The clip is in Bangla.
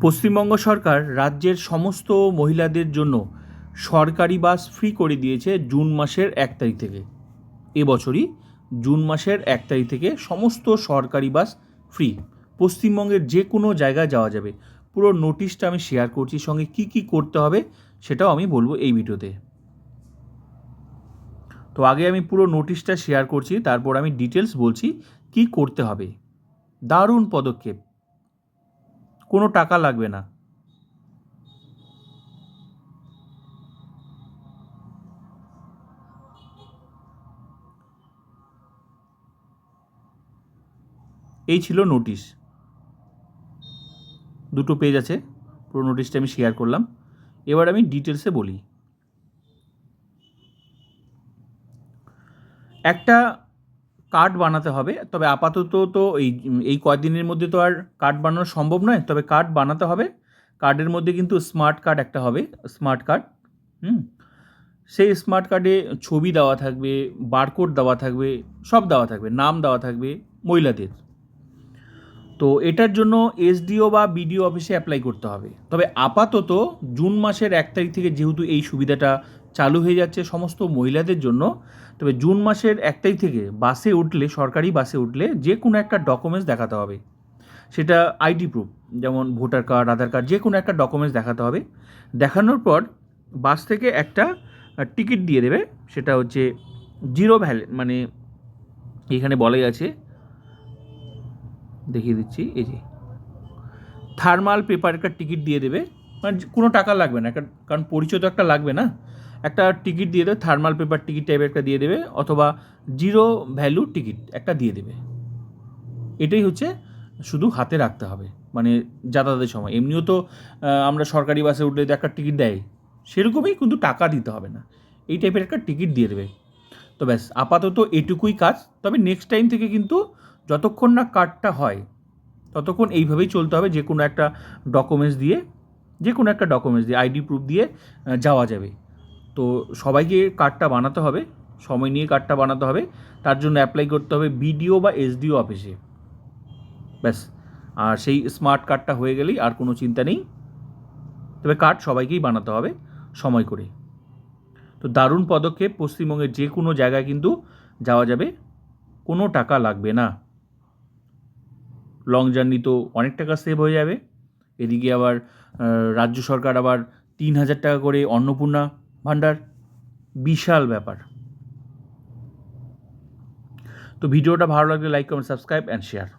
পশ্চিমবঙ্গ সরকার রাজ্যের সমস্ত মহিলাদের জন্য সরকারি বাস ফ্রি করে দিয়েছে জুন মাসের 1 তারিখ থেকে। এবছরই জুন মাসের 1 তারিখ থেকে সমস্ত সরকারি বাস ফ্রি। পশ্চিমবঙ্গের যে কোনো জায়গায় যাওয়া যাবে। পুরো নোটিশটা আমি শেয়ার করছি, সঙ্গে কি কি করতে হবে সেটাও আমি বলবো এই ভিডিওতে। তো আগে আমি পুরো নোটিশটা শেয়ার করছি, তারপর আমি ডিটেলস বলছি কি করতে হবে। দারুণ পদক্ষেপ, কোনো টাকা লাগবে না। এই ছিল নোটিশ, দুটো পেজ আছে, পুরো নোটিশটা আমি শেয়ার করলাম। এবার আমি ডিটেলসে বলি। একটা কার্ড বানাতে হবে, তবে আপাতত তো এই কয়েকদিনের মধ্যে তো আর কার্ড বানানো সম্ভব নয়, তবে কার্ড বানাতে হবে। কার্ডের মধ্যে কিন্তু স্মার্ট কার্ড একটা হবে, স্মার্ট কার্ড। সেই স্মার্ট কার্ডে ছবি দেওয়া থাকবে, বারকোড দেওয়া থাকবে, সব দেওয়া থাকবে, নাম দেওয়া থাকবে মহিলাদের। তো এটার জন্য এসডিও বা বিডিও অফিসে অ্যাপ্লাই করতে হবে। তবে আপাতত জুন মাসের 1 তারিখ থেকে যেহেতু এই সুবিধাটা চালু হয়ে যাচ্ছে সমস্ত মহিলাদের জন্য, তবে জুন মাসের 1 তারিখ থেকে বাসে উঠলে, সরকারি বাসে উঠলে যে কোনো একটা ডকুমেন্টস দেখাতে হবে। সেটা আইডি প্রুফ, যেমন ভোটার কার্ড, আধার কার্ড, যে কোনো একটা ডকুমেন্টস দেখাতে হবে। দেখানোর পর বাস থেকে একটা টিকিট দিয়ে দেবে। সেটা হচ্ছে জিরো ভ্যালি, মানে এখানে বলাই আছে, দেখিয়ে দিচ্ছি, এই যে থার্মাল পেপার একটা টিকিট দিয়ে দেবে। মানে কোনো টাকা লাগবে না, কারণ পরিচয় তো একটা লাগবে না। একটা টিকিট দিয়ে দেবে, থার্মাল পেপার টিকিট টাইপের একটা দিয়ে দেবে, অথবা জিরো ভ্যালু টিকিট একটা দিয়ে দেবে। এটাই হচ্ছে, শুধু হাতে রাখতে হবে, মানে যাতায়াতের সময়। এমনিও তো আমরা সরকারি বাসে উঠলে তো একটা টিকিট দেয়, সেরকমই, কিন্তু টাকা দিতে হবে না। এই টাইপের একটা টিকিট দিয়ে দেবে। তো ব্যাস, আপাতত এটুকুই কাজ। তবে নেক্সট টাইম থেকে কিন্তু যতক্ষণ না কার্ডটা হয় ততক্ষণ এইভাবেই চলতে হবে। যে কোনো একটা ডকুমেন্টস দিয়ে, আইডি প্রুফ দিয়ে যাওয়া যাবে। তো সবাইকে কার্ডটা বানাতে হবে, সময় নিয়ে কার্ডটা বানাতে হবে। তার জন্য অ্যাপ্লাই করতে হবে বিডিও বা এসডিও অফিসে, ব্যাস। আর সেই স্মার্ট কার্ডটা হয়ে গেলেই আর কোনো চিন্তা নেই। তবে কার্ড সবাইকেই বানাতে হবে সময় করে। তো দারুণ পদক্ষেপ, পশ্চিমবঙ্গের যে কোনো জায়গায় কিন্তু যাওয়া যাবে, কোনো টাকা লাগবে না। লং জার্নি তো অনেক টাকা সেভ হয়ে যাবে। এদিকে আবার রাজ্য সরকার আবার 3,000 টাকা করে অন্নপূর্ণা ভাণ্ডার, বিশাল ব্যাপার। তো ভিডিওটা ভালো লাগলে like, comment, subscribe and share.